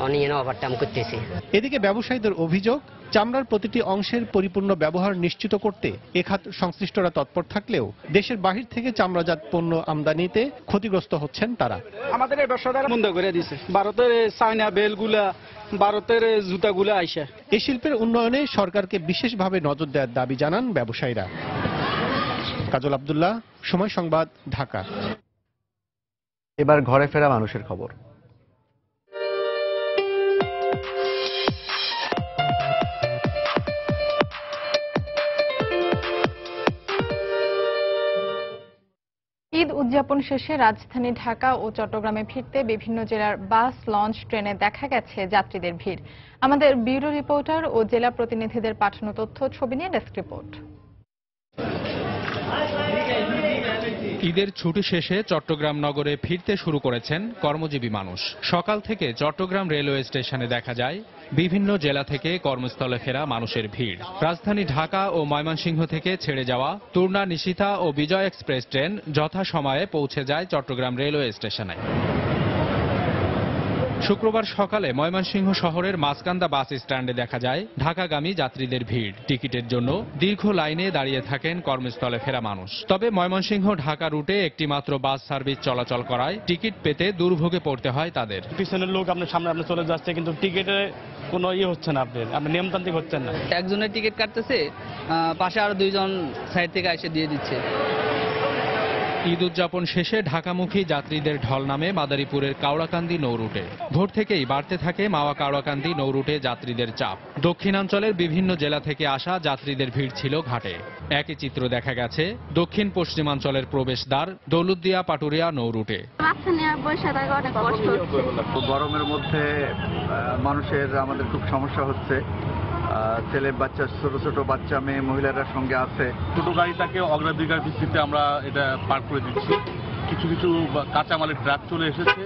অনিয়ন ওভারটাইম করতেছি। এদিকে ব্যবসায়ীদের অভিযোগ, চামড়ার প্রতিটি অংশের পরিপূর্ণ ব্যবহার নিশ্চিত করতে এ খাত সংশ্লিষ্টরা তৎপর থাকলেও দেশের বাহির থেকে চামড়াজাত পণ্য আমদানিতে ক্ষতিগ্রস্ত হচ্ছেন তারা। আমাদের এই ব্যবসাদার বন্ধ করে দিয়েছে, ভারতের চায়না বেলগুলা, ভারতের জুতাগুলা আইসা। এই শিল্পের উন্নয়নে সরকারকে বিশেষভাবে নজর দেওয়ার দাবি জানান ব্যবসায়ীরা। কাজল আব্দুল্লাহ, সময় সংবাদ, ঢাকা। এবার ঘরে ফেরা মানুষের খবর। উদযাপন শেষে রাজধানী ঢাকা ও চট্টগ্রামে ফিরতে বিভিন্ন জেলার বাস, লঞ্চ, ট্রেনে দেখা গেছে যাত্রীদের ভিড়। আমাদের ব্যুরো রিপোর্টার ও জেলা প্রতিনিধিদের পাঠানো তথ্য, ছবি নিয়ে ডেস্ক রিপোর্ট। ঈদের ছুটি শেষে চট্টগ্রাম নগরে ফিরতে শুরু করেছেন কর্মজীবী মানুষ। সকাল থেকে চট্টগ্রাম রেলওয়ে স্টেশনে দেখা যায় বিভিন্ন জেলা থেকে কর্মস্থলে ফেরা মানুষের ভিড়। রাজধানী ঢাকা ও ময়মনসিংহ থেকে ছেড়ে যাওয়া তুর্না, নিশিতা ও বিজয় এক্সপ্রেস ট্রেন যথাসময়ে পৌঁছে যায় চট্টগ্রাম রেলওয়ে স্টেশনে। শুক্রবার সকালে ময়মনসিংহ শহরের মাঝকান্দা বাস স্ট্যান্ডে দেখা যায় ঢাকাগামী যাত্রীদের ভিড়। টিকিটের জন্য দীর্ঘ লাইনে দাঁড়িয়ে থাকেন কর্মস্থলে ফেরা মানুষ। তবে ময়মনসিংহ ঢাকা রুটে একটি মাত্র বাস সার্ভিস চলাচল করায় টিকিট পেতে দুর্ভোগে পড়তে হয় তাদের। পিছনের লোক আপনার সামনে আপনি চলে যাচ্ছে, কিন্তু টিকিটে কোনো হচ্ছে না, আপনি নিয়মতান্ত্রিক হচ্ছেন না। একজনের টিকিট কাটতেছে, পাশে আরো দুইজন সাইড থেকে এসে দিয়ে দিচ্ছে। ঈদ উদযাপন শেষে ঢাকামুখী যাত্রীদের ঢল নামে মাদারীপুরের কাওড়াকান্দি নৌরুটে। ভোর থেকেই বাড়তে থাকে মাওয়া কাওড়াকান্দি নৌরুটে যাত্রীদের চাপ। দক্ষিণাঞ্চলের বিভিন্ন জেলা থেকে আসা যাত্রীদের ভিড় ছিল ঘাটে। একই চিত্র দেখা গেছে দক্ষিণ পশ্চিমাঞ্চলের প্রবেশদ্বার দৌলতদিয়া পাটুরিয়া নৌরুটে। গরমের মধ্যে মানুষের আমাদের খুব সমস্যা হচ্ছে। ছেলে বাচ্চা, ছোট ছোট বাচ্চা, মেয়ে, মহিলারা সঙ্গে আছে। ছোট গাড়িটাকে অগ্রাধিকার ভিত্তিতে আমরা এটা পার করে দিচ্ছি। কিছু কিছু কাঁচামালের ট্রাক চলে এসেছে,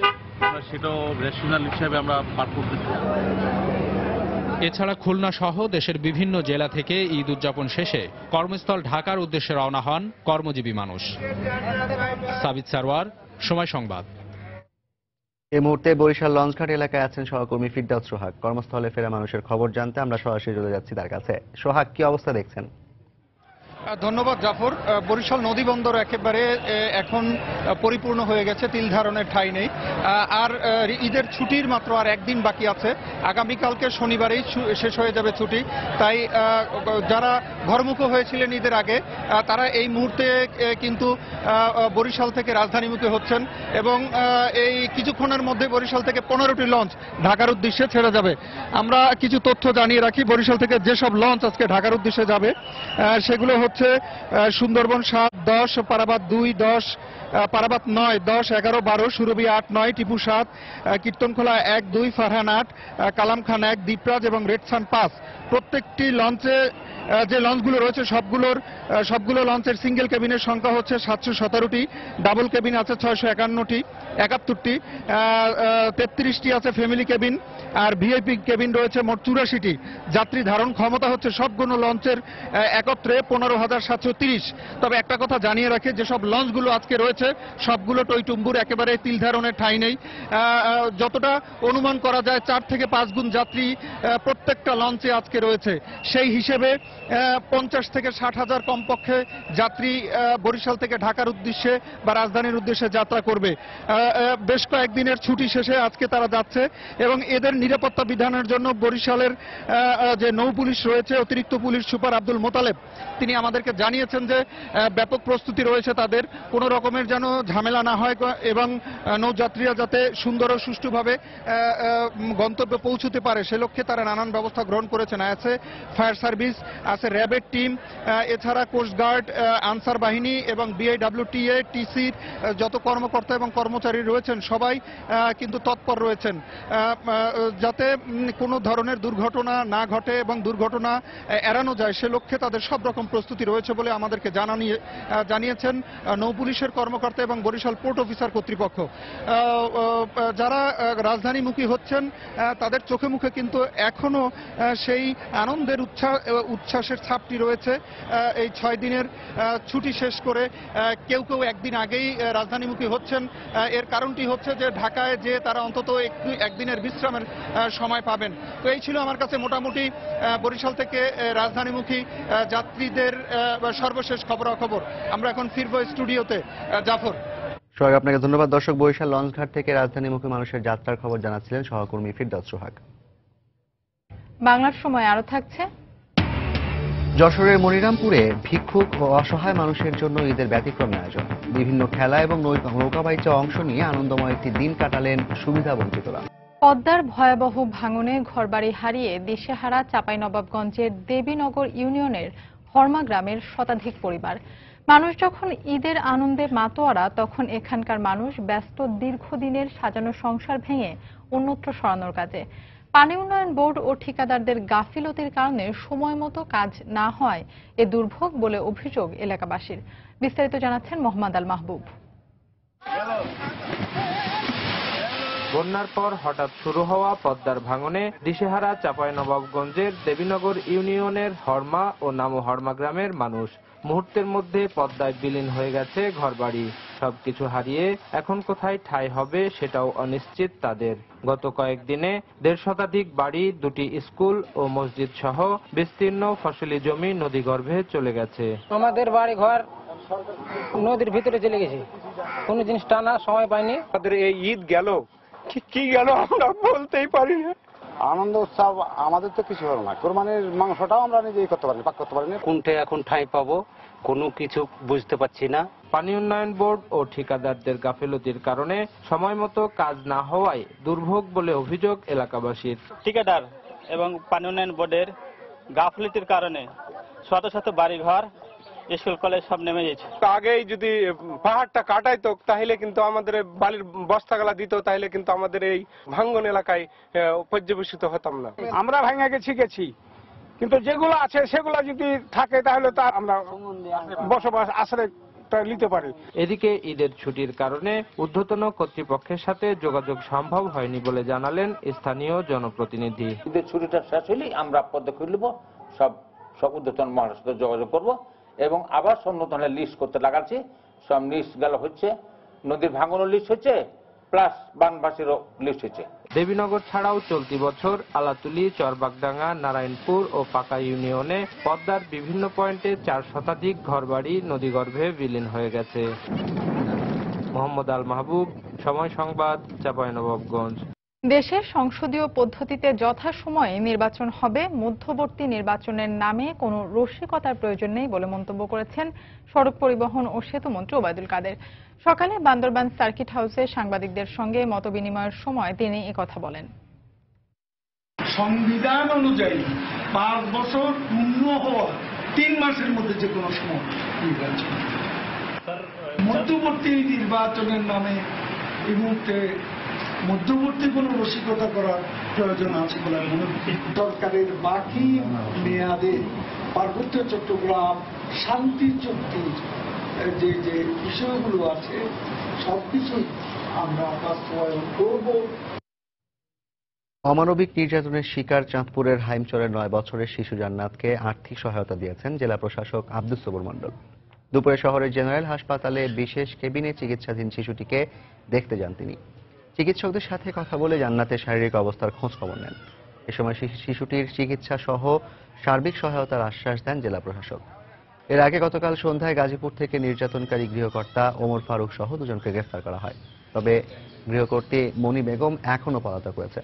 আমরা সেটাও রেশনাল হিসাবে আমরা পার করতেছি। এছাড়া খুলনা সহ দেশের বিভিন্ন জেলা থেকে ঈদ উদযাপন শেষে কর্মস্থল ঢাকার উদ্দেশ্যে রওনা হন কর্মজীবী মানুষ। সাবিত সারওয়ার, সময় সংবাদ। এই মুহূর্তে বরিশাল লঞ্চঘাট এলাকায় আছেন সহকর্মী ফিরদাউস সোহাগ। কর্মস্থলে ফেরা মানুষের খবর জানতে আমরা সরাসরি চলে যাচ্ছি তার কাছে। সোহাগ, কি অবস্থা দেখছেন? ধন্যবাদ জাফর। বরিশাল নদী বন্দর একেবারে এখন পরিপূর্ণ হয়ে গেছে, তিল ধারণের ঠাঁই নেই। আর ঈদের ছুটির মাত্র আর একদিন বাকি আছে। আগামীকালকে শনিবারেই শেষ হয়ে যাবে ছুটি। তাই যারা ঘরমুখো হয়েছিলেন ঈদের আগে, তারা এই মুহূর্তে কিন্তু বরিশাল থেকে রাজধানীমুখী হচ্ছেন এবং এই কিছুক্ষণের মধ্যে বরিশাল থেকে 15টি লঞ্চ ঢাকার উদ্দেশ্যে ছেড়ে যাবে। আমরা কিছু তথ্য জানিয়ে রাখি। বরিশাল থেকে যেসব লঞ্চ আজকে ঢাকার উদ্দেশ্যে যাবে সেগুলো হচ্ছে সুন্দরবন 7, 10, পারাবাত 2, 10, পারাবাত 9, 10, 11, 12, সুরভি 8, 9, টিপু 7, কীর্তনখোলা 1, 2, ফারহান 8, কালামখান 1, দ্বীপরাজ এবং রেডসান 5। প্রত্যেকটি লঞ্চে যে লঞ্চগুলো রয়েছে সবগুলো লঞ্চের সিঙ্গেল কেবিনের সংখ্যা হচ্ছে 717টি, ডাবল কেবিন আছে 671টি, 71টি, 33টি আছে ফ্যামিলি কেবিন, আর ভিআইপি কেবিন রয়েছে মোট 84টি। যাত্রী ধারণ ক্ষমতা হচ্ছে সবগুলো লঞ্চের একত্রে 15,730। তবে একটা কথা জানিয়ে রাখি, যেসব লঞ্চগুলো আজকে রয়েছে সবগুলো টইটুম্বুর, একেবারে তিল ধারণের ঠাঁই নেই। যতটা অনুমান করা যায় 4 থেকে 5 গুণ যাত্রী প্রত্যেকটা লঞ্চে আজকে রয়েছে। সেই হিসেবে 50 থেকে 60 হাজার কমপক্ষে যাত্রী বরিশাল থেকে ঢাকার উদ্দেশ্যে বা রাজধানীর উদ্দেশ্যে যাত্রা করবে। বেশ কয়েকদিনের ছুটি শেষে আজকে তারা যাচ্ছে এবং এদের নিরাপত্তা বিধানের জন্য বরিশালের যে নৌ পুলিশ রয়েছে, অতিরিক্ত পুলিশ সুপার আব্দুল মোতালেব, তিনি আমাদেরকে জানিয়েছেন যে ব্যাপক প্রস্তুতি রয়েছে তাদের, কোনো রকমের যেন ঝামেলা না হয় এবং নৌযাত্রীরা যাতে সুন্দর ও সুষ্ঠুভাবে গন্তব্যে পৌঁছতে পারে সে লক্ষ্যে তারা নানান ব্যবস্থা গ্রহণ করেছেন। আছে ফায়ার সার্ভিস, আছে র্যাবের টিম, এছাড়া কোস্টগার্ড, আনসার বাহিনী এবং বিআইডব্লিউটিএ, টিসির যত কর্মকর্তা এবং কর্মচারী রয়েছেন সবাই কিন্তু তৎপর রয়েছেন যাতে কোনো ধরনের দুর্ঘটনা না ঘটে এবং দুর্ঘটনা এড়ানো যায় সে লক্ষ্যে তাদের সব রকম প্রস্তুতি রয়েছে বলে আমাদেরকে জানিয়েছেন নৌ পুলিশের কর্মকর্তা এবং বরিশাল পোর্ট অফিসার কর্তৃপক্ষ। যারা রাজধানীমুখী হচ্ছেন তাদের চোখে মুখে কিন্তু এখনো সেই আনন্দের উচ্ছ্বাসের ছাপটি রয়েছে। এই 6 দিনের ছুটি শেষ করে কেউ কেউ একদিন আগেই রাজধানীমুখী হচ্ছেন। এর কারণটি হচ্ছে যে ঢাকায় যে তারা অন্তত একদিনের বিশ্রামের সময় পাবেন। তো এই ছিল আমার কাছে মোটামুটি বরিশাল থেকে রাজধানীমুখী যাত্রীদের সর্বশেষ খবরাখবর। আমরা এখন ফিরব স্টুডিওতে। জাফর, সোহাগ, আপনাকে ধন্যবাদ। দর্শক, বরিশাল লঞ্চঘাট থেকে রাজধানীমুখী মানুষের যাত্রার খবর জানাচ্ছিলেন সহকর্মী ফিরদাউস সোহাগ। বাংলার সময় আরো থাকছে। যশোরের মনিরামপুরে ভিক্ষুক ও অসহায় মানুষের জন্য ঈদের ব্যতিক্রমী আয়োজন। বিভিন্ন খেলা এবং নৌকাবাহিতে অংশ নিয়ে আনন্দময় একটি দিন কাটালেন সুবিধাবঞ্চিতরা। পদ্মার ভয়াবহ ভাঙনে ঘরবাড়ি হারিয়ে দিশেহারা চাঁপাইনবাবগঞ্জের দেবীনগর ইউনিয়নের হরমা গ্রামের শতাধিক পরিবার। মানুষ যখন ঈদের আনন্দে মাতোয়ারা, তখন এখানকার মানুষ ব্যস্ত দীর্ঘদিনের সাজানো সংসার ভেঙে অন্যত্র সরানোর কাজে। পানি উন্নয়ন বোর্ড ও ঠিকাদারদের গাফিলতির কারণে সময় মতো কাজ না হয় এ দুর্ভোগ বলে অভিযোগ এলাকাবাসীর। বিস্তারিত জানাচ্ছেন মোহাম্মদ আল মাহবুব। বন্যার পর হঠাৎ শুরু হওয়া পদ্মার ভাঙনে দিশেহারা চাঁপাইনবাবগঞ্জের দেবীনগর ইউনিয়নের হরমা ও নামো হরমা গ্রামের মানুষ। মুহূর্তের মধ্যে পদ্মায় বিলীন হয়ে গেছে ঘরবাড়ি। সবকিছু হারিয়ে এখন কোথায় ঠাঁই হবে সেটাও অনিশ্চিত তাদের। গত কয়েকদিনে 1.5 শতাধিক বাড়ি, 2টি স্কুল ও মসজিদ সহ বিস্তীর্ণ ফসলি জমি নদীগর্ভে চলে গেছে। আমাদের বাড়ি ঘর নদীর ভিতরে চলে গেছে, কোনো জিনিস টানা সময় পাইনি। আমাদের এই ঈদ গেল, কি গেল আমরা বলতেই পারি না। আনন্দ উৎসব আমাদের তো কিছু হলো না। কোরবানির মাংসটাও আমরা নিজেই করতে পারিনি, পাক করতে পারিনি। কোনটা এখন ঠাঁই পাবো কোনো কিছু বুঝতে পারছি না। পানি উন্নয়ন বোর্ড ও ঠিকাদারদের গাফিলতির কারণে সময় মতো কাজ না হওয়ায় দুর্ভোগ বলে অভিযোগ এলাকাবাসীর। ঠিকাদার এবং পানি উন্নয়ন বোর্ডের গাফিলতির কারণে শত শত বাড়িঘর, স্কুল কলেজ সব নেমে গেছে। আগেই যদি পাহাড়টা কাটাইতো তাহলে কিন্তু আমাদের বালির বস্তাগুলা দিত, তাহলে কিন্তু আমাদের এই ভাঙ্গন এলাকায় পর্যবেসিত হতাম না। আমরা ভেঙে গেছি, কিন্তু যেগুলো আছে সেগুলো যদি থাকে তাহলে তো আমরা বসবাস আশ্রয় নিতে পারি। এদিকে ঈদের ছুটির কারণে ঊর্ধ্বতন কর্তৃপক্ষের সাথে যোগাযোগ সম্ভব হয়নি বলে জানালেন স্থানীয় জনপ্রতিনিধি। ঈদের ছুটিটা শেষ হলেই আমরা পদক্ষেপ নেব, সব ঊর্ধ্বতন মহলের সাথে যোগাযোগ করব এবং আবার সব নতুন লিস্ট করতে লাগাচ্ছি। সব লিস্ট গেল হচ্ছে, নদীর ভাঙনের লিস্ট হচ্ছে, প্লাস বানভাসীরও লিস্ট হচ্ছে। দেবীনগর ছাড়াও চলতি বছর আলাতুলি, চরবাগডাঙ্গা, নারায়ণপুর ও পাকা ইউনিয়নে পদ্মার বিভিন্ন পয়েন্টে 4 শতাধিক ঘরবাড়ি নদীগর্ভে বিলীন হয়ে গেছে। মোহাম্মদ আল মাহবুব, সময় সংবাদ, চাঁপাইনবাবগঞ্জ। দেশের সংসদীয় পদ্ধতিতে যথাসময়ে নির্বাচন হবে, মধ্যবর্তী নির্বাচনের নামে কোনো রসিকতার প্রয়োজন নেই বলে মন্তব্য করেছেন সড়ক পরিবহন ও সেতু মন্ত্রী ওবায়দুল কাদের। সকালে বান্দরবান সার্কিট হাউসে সাংবাদিকদের সঙ্গে মতবিনিময়ের সময় তিনি একথা বলেন। সংবিধান অনুযায়ী 5 বছর পূর্ণ হওয়া 3 মাসের মধ্যে যে কোনো সময় নির্বাচন। মধ্যবর্তী নির্বাচনের নামে এই মুহূর্তে মধ্যবর্তী কোনো রসিকতা করার প্রয়োজন আছে বলে মনে করি। সরকারের বাকি মেয়াদে পার্বত্য চট্টগ্রাম শান্তি চুক্তির যে বিষয়গুলো আছে সবকিছুই আমরা বাস্তবায়ন করব। অমানবিক নির্যাতনের শিকার চাঁদপুরের হাইমচরের 9 বছরের শিশু জান্নাতকে আর্থিক সহায়তা দিয়েছেন জেলা প্রশাসক আব্দুস সবুর মণ্ডল। দুপুরে শহরের জেনারেল হাসপাতালে বিশেষ কেবিনে চিকিৎসাধীন শিশুটিকে দেখতে যান তিনি। চিকিৎসকদের সাথে কথা বলে জান্নাতের শারীরিক অবস্থার খোঁজ খবর নেন। এ সময় শিশুটির চিকিৎসা সহ সার্বিক সহায়তার আশ্বাস দেন জেলা প্রশাসক। এর আগে গতকাল সন্ধ্যায় গাজীপুর থেকে নির্যাতনকারী গৃহকর্তা ওমর ফারুক সহ 2 জনকে গ্রেফতার করা হয়। তবে গৃহকর্ত্রী মনি বেগম এখনও পলাতক রয়েছে।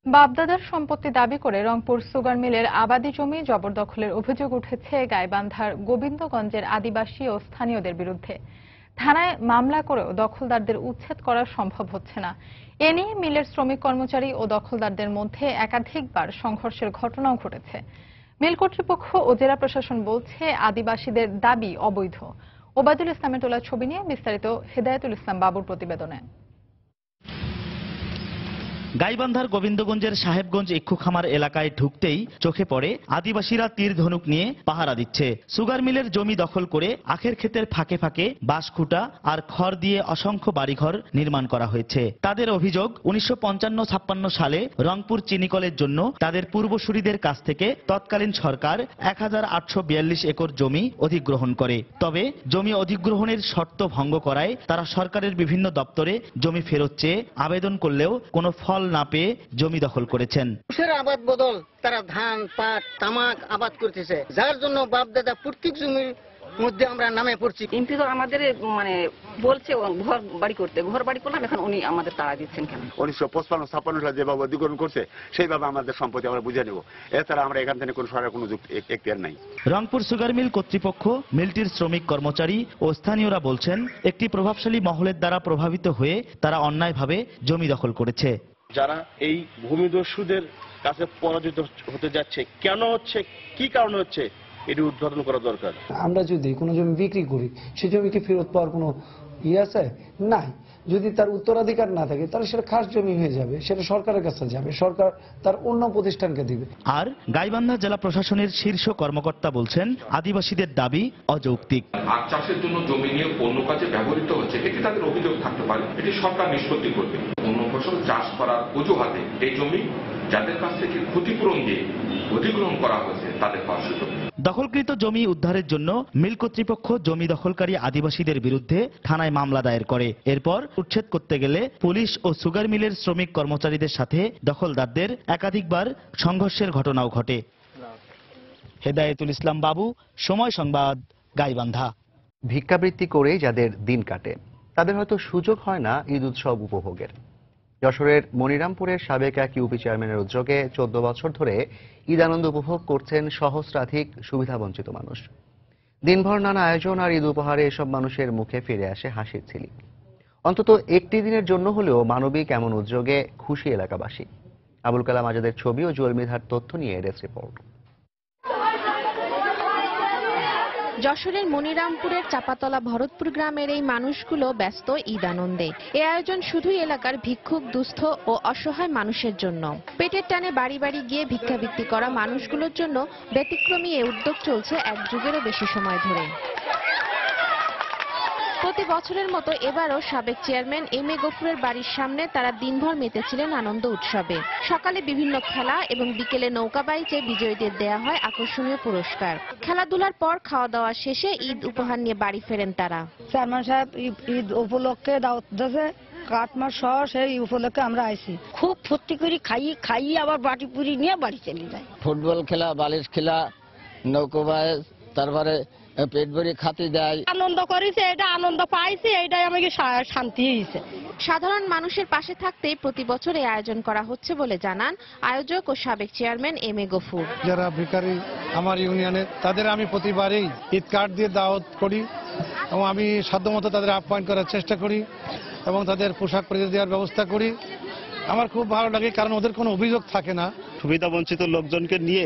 বাপদাদার সম্পত্তি দাবি করে রংপুর সুগার মিলের আবাদি জমি জবরদখলের অভিযোগ উঠেছে গাইবান্ধার গোবিন্দগঞ্জের আদিবাসী ও স্থানীয়দের বিরুদ্ধে। থানায় মামলা করেও দখলদারদের উচ্ছেদ করা সম্ভব হচ্ছে না। এ নিয়ে মিলের শ্রমিক কর্মচারী ও দখলদারদের মধ্যে একাধিকবার সংঘর্ষের ঘটনাও ঘটেছে। মিল কর্তৃপক্ষ ও জেলা প্রশাসন বলছে আদিবাসীদের দাবি অবৈধ। ওবায়দুল ইসলামের তোলা ছবি নিয়ে বিস্তারিত হেদায়েতুল ইসলাম বাবুর প্রতিবেদনে। গাইবান্ধার গোবিন্দগঞ্জের সাহেবগঞ্জ ইক্ষু খামার এলাকায় ঢুকতেই চোখে পড়ে আদিবাসীরা তীর ধনুক নিয়ে পাহারা দিচ্ছে। সুগার মিলের জমি দখল করে আখের ক্ষেতের ফাঁকে ফাঁকে বাঁশখুঁটা আর খড় দিয়ে অসংখ্য বাড়িঘর নির্মাণ করা হয়েছে। তাদের অভিযোগ 1955-56 সালে রংপুর চিনিকলের জন্য তাদের পূর্বসূরীদের কাছ থেকে তৎকালীন সরকার 1842 একর জমি অধিগ্রহণ করে। তবে জমি অধিগ্রহণের শর্ত ভঙ্গ করায় তারা সরকারের বিভিন্ন দপ্তরে জমি ফেরত চেয়ে আবেদন করলেও কোনো ফল না পেয়ে জমি দখল করেছেন। আবাদ বদল তারা ধান, পাট, তামাক আবাদ করতেছে, যার জন্য বাপ দাদা প্রত্যেক জমির মধ্যে আমরা নামে পড়ছি। এমপি তো আমাদের বলছে ঘর বাড়ি করতে, ঘর বাড়ি করলাম, এখন উনি আমাদের তাড়া দিচ্ছেন কেন? 1955-56 সালে যেভাবে অধিগ্রহণ করছে সেইভাবে আমাদের সম্পত্তি আমরা বুঝে নেব। এছাড়া আমরা এখান থেকে কোনো সরকার কোনো এখতিয়ার নাই। রংপুর সুগার মিল কর্তৃপক্ষ, মিলটির শ্রমিক কর্মচারী ও স্থানীয়রা বলছেন একটি প্রভাবশালী মহলের দ্বারা প্রভাবিত হয়ে তারা অন্যায়ভাবে জমি দখল করেছে। যারা এই ভূমিদস্যুদের কাছে পরাজিত হতে যাচ্ছে, কেন হচ্ছে, কি কারণে হচ্ছে, এটি উদ্ঘাটন করা দরকার। আমরা যদি কোনো জমি বিক্রি করি, সে জমিকে ফেরত পাওয়ার কোনো আছে নাই। যদি তার উত্তরাধিকার না থাকে তাহলে সেটা খাস জমি হয়ে যাবে, সেটা সরকারের কাছে যাবে, সরকার তার অন্য প্রতিষ্ঠানকে দিবে। আর গাইবান্ধা জেলা প্রশাসনের শীর্ষ কর্মকর্তা বলছেন, আদিবাসীদের দাবি অযৌক্তিক। আখ চাষের জন্য জমি নিয়ে অন্য কাজে ব্যবহৃত হচ্ছে, এটি তাদের অভিযোগ থাকতে পারে, এটি সরকার নিষ্পত্তি করবে। অন্য ফসল চাষ করার অজুহাতে এই জমি যাদের কাছ থেকে ক্ষতিপূরণ দিয়ে অধিগ্রহণ করা হয়েছে তাদের পাওয়ার সুযোগ। দখলকৃত জমি উদ্ধারের জন্য মিল কর্তৃপক্ষ জমি দখলকারী আদিবাসীদের বিরুদ্ধে থানায় মামলা দায়ের করে। এরপর উচ্ছেদ করতে গেলে পুলিশ ও সুগার মিলের শ্রমিক কর্মচারীদের সাথে দখলদারদের একাধিকবার সংঘর্ষের ঘটনাও ঘটে। হেদায়েতুল ইসলাম বাবু, সময় সংবাদ, গাইবান্ধা। ভিক্ষাবৃত্তি করেই যাদের দিন কাটে তাদের হয়তো সুযোগ হয় না ঈদ উৎসব উপভোগের। যশোরের মনিরামপুরের সাবেক এক ইউপি চেয়ারম্যানের উদ্যোগে 14 বছর ধরে ঈদ আনন্দ উপভোগ করছেন সহস্রাধিক সুবিধাবঞ্চিত মানুষ। দিনভর নানা আয়োজন আর ঈদ উপহারে এসব মানুষের মুখে ফিরে আসে হাসির ঝিলি। অন্তত একটি দিনের জন্য হলেও মানবিক এমন উদ্যোগে খুশি এলাকাবাসী। আবুল কালাম আজাদের ছবি ও জুয়েল মৃধার তথ্য নিয়ে ডেস্ক রিপোর্ট। যশোরের মনিরামপুরের চাপাতলা ভরতপুর গ্রামের এই মানুষগুলো ব্যস্ত ঈদ আনন্দে। এ আয়োজন শুধুই এলাকার ভিক্ষুক, দুস্থ ও অসহায় মানুষের জন্য। পেটের টানে বাড়ি বাড়ি গিয়ে ভিক্ষাবৃত্তি করা মানুষগুলোর জন্য ব্যতিক্রমী এ উদ্যোগ চলছে এক যুগেরও বেশি সময় ধরে। প্রতি বছরের মতো এবারও সাবেক চেয়ারম্যান এম এ গফুরের বাড়ির সামনে তারা দিনভর মেতেছিলেন আনন্দ উৎসবে। সকালে বিভিন্ন খেলা এবং বিকেলে নৌকা বাইচে বিজয়ীদের দেয়া হয় আকর্ষণীয় পুরস্কার। খেলাধুলার পর খাওয়া দাওয়া শেষে ঈদ উপহার নিয়ে বাড়ি ফেরেন তারা। চেয়ারম্যান সাহেব ঈদ উপলক্ষে দাওয়াত দিয়েছে, কাটমাস সহ সেই উপলক্ষে আমরা আইছি। খুব ফুর্তি করে খাই আবার বাটি পুরি নিয়ে বাড়ি চলে যায়। ফুটবল খেলা, বালিশ খেলা, নৌকা বাইচ, তারপরে পেট ভরে খাতে দেয়। আনন্দ করেছে, এটা আনন্দ পাইছে, এটাই আমাকে শান্তি হয়েছে। সাধারণ মানুষের পাশে থাকতেই প্রতি বছর এই আয়োজন করা হচ্ছে বলে জানান আয়োজক ও সাবেক চেয়ারম্যান এম এ গফুর। যারা ভিখারি আমার ইউনিয়নের, তাদের আমি প্রতিবারেই ঈদ কার্ড দিয়ে দাওয়াত করি এবং আমি সাধ্যমতো তাদের আপ্যায়ন করার চেষ্টা করি এবং তাদের পোশাক পরিয়ে দেওয়ার ব্যবস্থা করি। আমার খুব ভালো লাগে, কারণ ওদের কোনো অভিযোগ থাকে না। সুবিধা বঞ্চিত লোকজনকে নিয়ে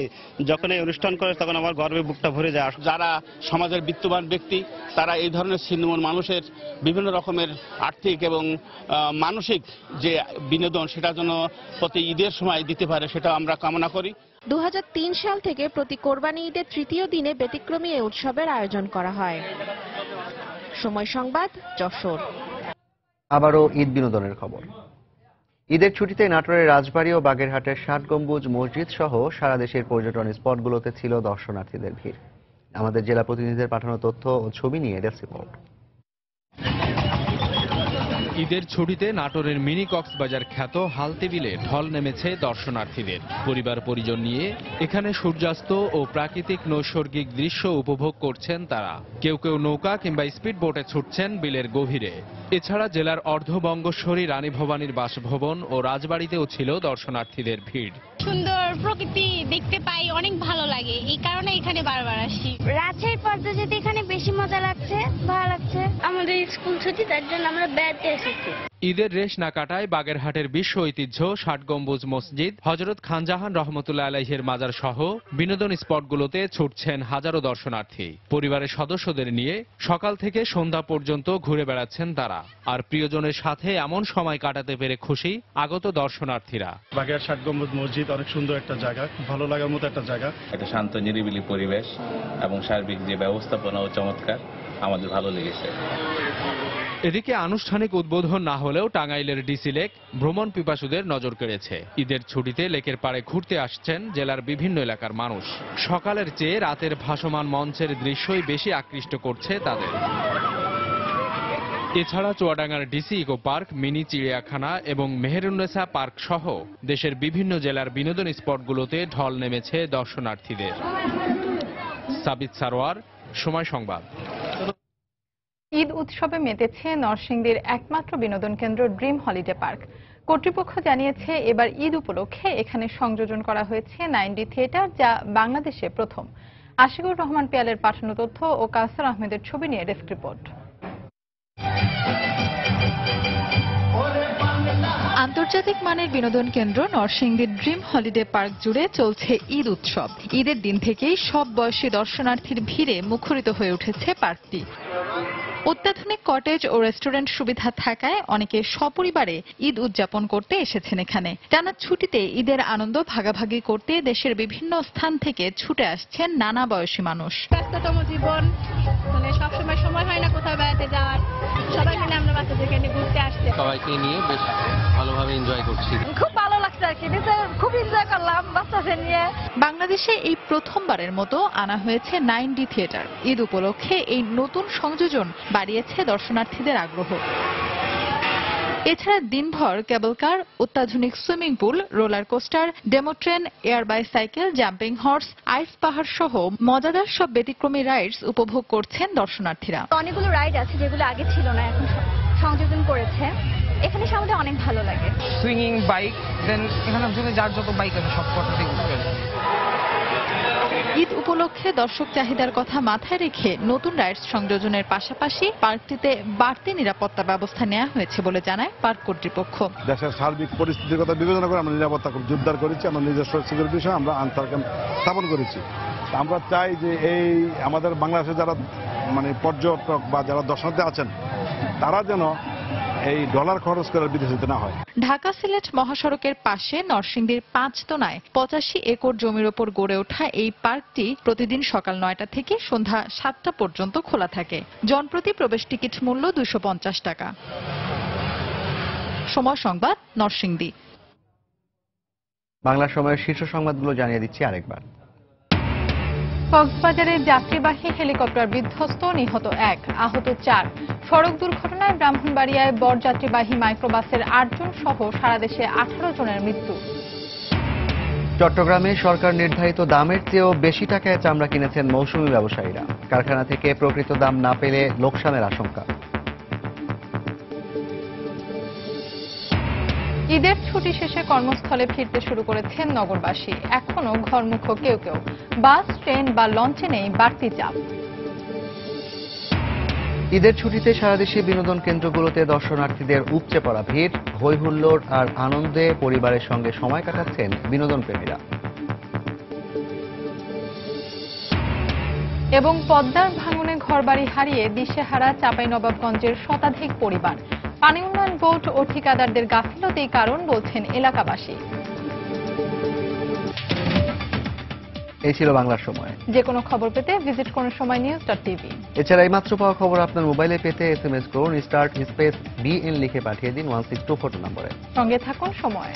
যখন এই অনুষ্ঠান করে তখন আমার গর্বে বুকটা ভরে যায়। যারা সমাজের বিত্তবান ব্যক্তি তারা এই ধরনের ছিন্নমূল মানুষের বিভিন্ন রকমের আর্থিক এবং মানসিক যে বিনোদন সেটা যেন প্রতি ঈদের সময় দিতে পারে, সেটা আমরা কামনা করি। 2003 সাল থেকে প্রতি কোরবানি ঈদের তৃতীয় দিনে ব্যতিক্রমী এই উৎসবের আয়োজন করা হয়। সময় সংবাদ, যশোর। আবারও ঈদ বিনোদনের খবর। ঈদের ছুটিতে নাটোরের রাজবাড়ী ও বাগেরহাটের 60 গম্বুজ মসজিদ সহ সারা দেশের পর্যটন স্পটগুলোতে ছিল দর্শনার্থীদের ভিড়। আমাদের জেলা প্রতিনিধিদের পাঠানো তথ্য ও ছবি নিয়ে ডেস্ক রিপোর্ট। ঈদের ছুটিতে নাটোরের মিনি কক্সবাজার খ্যাত হালতে বিলে ঢল নেমেছে দর্শনার্থীদের। পরিবার পরিজন নিয়ে এখানে সূর্যাস্ত ও প্রাকৃতিক নৈসর্গিক দৃশ্য উপভোগ করছেন তারা। কেউ কেউ নৌকা কিংবা স্পিড বোটে ছুটছেন বিলের গভীরে। এছাড়া জেলার অর্ধবঙ্গেশ্বরী রানী ভবানীর বাসভবন ও রাজবাড়িতেও ছিল দর্শনার্থীদের ভিড়। সুন্দর প্রকৃতি দেখতে পাই, অনেক ভালো লাগে, এই কারণে এখানে বারবার আসি। রাজশাহীর পর্দা যেতে এখানে বেশি মজা লাগছে, ভালো লাগছে। আমাদের স্কুল ছুটি, তার জন্য আমরা বেড়াতে এসেছি। ঈদের রেশ না কাটায় বাগেরহাটের বিশ্ব ঐতিহ্য 60 গম্বুজ মসজিদ, হযরত খানজাহান রহমতুল্লাহ আলাইহির মাজার সহ বিনোদন স্পটগুলোতে ছুটছেন হাজারো দর্শনার্থী। পরিবারের সদস্যদের নিয়ে সকাল থেকে সন্ধ্যা পর্যন্ত ঘুরে বেড়াচ্ছেন তারা। আর প্রিয়জনের সাথে এমন সময় কাটাতে পেরে খুশি আগত দর্শনার্থীরা। বাগেরহাট 60 গম্বুজ মসজিদ অনেক সুন্দর একটা জায়গা, খুব ভালো লাগার মতো একটা জায়গা। একটা শান্ত নিরিবিলি পরিবেশ এবং সার্বিক যে ব্যবস্থাপনাও চমৎকার, আমাদের ভালো লেগেছে। এদিকে আনুষ্ঠানিক উদ্বোধন না হলেও টাঙ্গাইলের ডিসি লেক ভ্রমণ পিপাসুদের নজর কেড়েছে। ঈদের ছুটিতে লেকের পাড়ে ঘুরতে আসছেন জেলার বিভিন্ন এলাকার মানুষ। সকালের চেয়ে রাতের ভাসমান মঞ্চের দৃশ্যই বেশি আকৃষ্ট করছে তাদের। এছাড়া চুয়াডাঙ্গার ডিসি ইকো পার্ক, মিনি চিড়িয়াখানা এবং মেহেরুন্নেসা পার্ক সহ দেশের বিভিন্ন জেলার বিনোদন স্পটগুলোতে ঢল নেমেছে দর্শনার্থীদের। সাবিত সারোয়ার, সময় সংবাদ। ঈদ উৎসবে মেতেছে নরসিংদীর একমাত্র বিনোদন কেন্দ্র ড্রিম হলিডে পার্ক। কর্তৃপক্ষ জানিয়েছে এবার ঈদ উপলক্ষে এখানে সংযোজন করা হয়েছে 9D থিয়েটার, যা বাংলাদেশে প্রথম। আশিকুর রহমান পিয়ালের পাঠানো তথ্য ও কাউসার আহমেদের ছবি নিয়ে ডেস্ক রিপোর্ট। আন্তর্জাতিক মানের বিনোদন কেন্দ্র নরসিংদীর ড্রিম হলিডে পার্ক জুড়ে চলছে ঈদ উৎসব। ঈদের দিন থেকেই সব বয়সী দর্শনার্থীর ভিড়ে মুখরিত হয়ে উঠেছে পার্কটি। অত্যাধুনিক কটেজ ও রেস্টুরেন্ট সুবিধা থাকায় অনেকে সপরিবারে ঈদ উদযাপন করতে এসেছেন এখানে। টানা ছুটিতে ঈদের আনন্দ ভাগাভাগি করতে দেশের বিভিন্ন স্থান থেকে ছুটে আসছেন নানা বয়সী মানুষ। ব্যস্ততম জীবন, সবসময় সময় হয় না কোথাও বেড়াতে যাওয়ার। সবাই মিলে আমরা বাচ্চাদেরকে নিয়ে ঘুরতে আসছি, সবাইকে নিয়ে বেশ ভালোভাবে এনজয় করছি। খুব ভালো লাগছে আর কি, খুব এনজয় করলাম বাচ্চাদের নিয়ে। বাংলাদেশে এই প্রথমবারের মতো আনা হয়েছে 9D থিয়েটার। ঈদ উপলক্ষে এই নতুন সংযোজন বাড়িয়েছে দর্শনার্থীদের আগ্রহ। এছাড়া দিনভর কেবল কার, অত্যাধুনিক swimming pool, roller coaster, demo train, air bicycle, jumping horse, ice পাহাড় সহ মজাদার সব ব্যতিক্রমী রাইডস উপভোগ করছেন দর্শনার্থীরা। অনেকগুলো রাইড আছে যেগুলো আগে ছিল না, এখন সংযোজন করেছে। এখানে আমাদের অনেক ভালো লাগে। সুইংিং বাইক, দেন এখানে যার যত বাইক আছে সব কটাতে ঘুরতে। ঈদ উপলক্ষে দর্শক চাহিদার কথা মাথায় রেখে নতুন রাইডস সংযোজনের পাশাপাশি পার্কটিতে বাড়তি নিরাপত্তা ব্যবস্থা নেওয়া হয়েছে বলে জানায় পার্ক কর্তৃপক্ষ। দেশের সার্বিক পরিস্থিতির কথা বিবেচনা করে আমরা নিরাপত্তা জোরদার করেছি। আমরা নিজস্ব সিকিউরিটির সঙ্গে আমরা আনসার ক্যাম্প স্থাপন করেছি। আমরা চাই যে এই আমাদের বাংলাদেশে যারা পর্যটক বা যারা দর্শনার্থী আছেন তারা যেন এই ডলার খরচ করার বিদেশিতে না হয়। ঢাকা সিলেট মহাসড়কের পাশে নরসিংদীর 5 তনায় 85 একর জমির ওপর গড়ে ওঠা এই পার্কটি প্রতিদিন সকাল 9টা থেকে সন্ধ্যা 7টা পর্যন্ত খোলা থাকে। জনপ্রতি প্রবেশ টিকিট মূল্য 250 টাকা। সময় সংবাদ, নরসিংদী। বাংলা সময়ের শীর্ষ সংবাদগুলো জানিয়ে দিচ্ছি আরেকবার। কক্সবাজারে যাত্রীবাহী হেলিকপ্টার বিধ্বস্ত, নিহত 1, আহত 4। সড়ক দুর্ঘটনায় ব্রাহ্মণবাড়িয়ায় বরযাত্রীবাহী মাইক্রোবাসের 8 জন সহ সারা দেশে 18 জনের মৃত্যু। চট্টগ্রামে সরকার নির্ধারিত দামের চেয়েও বেশি টাকায় চামড়া কিনেছেন মৌসুমী ব্যবসায়ীরা। কারখানা থেকে প্রকৃত দাম না পেলে লোকসানের আশঙ্কা। ঈদের ছুটি শেষে কর্মস্থলে ফিরতে শুরু করেছেন নগরবাসী। এখনো ঘরমুখো কেউ কেউ। বাস, ট্রেন বা লঞ্চে নেই বাড়তি চাপ। ঈদের ছুটিতে সারা দেশে বিনোদন কেন্দ্রগুলোতে দর্শনার্থীদের উপচে পড়া ভিড়, হই হুল্লোড় আর আনন্দে পরিবারের সঙ্গে সময় কাটাচ্ছেন বিনোদন প্রেমীরা। এবং পদ্মার ভাঙনে ঘরবাড়ি হারিয়ে দিশেহারা চাঁপাইনবাবগঞ্জের শতাধিক পরিবার। পানি উন্নয়ন বোর্ড ও ঠিকাদারদের গাফিলতির কারণ বলছেন এলাকাবাসী। এই ছিল বাংলার সময়। যে কোনো খবর পেতে ভিজিট করুন সময়নিউজ.tv। এছাড়া এই মাত্র পাওয়া খবর আপনার মোবাইলে পেতে SMS করুন *BN লিখে পাঠিয়ে দিন 16242 নম্বরে। সঙ্গে থাকুন সময়।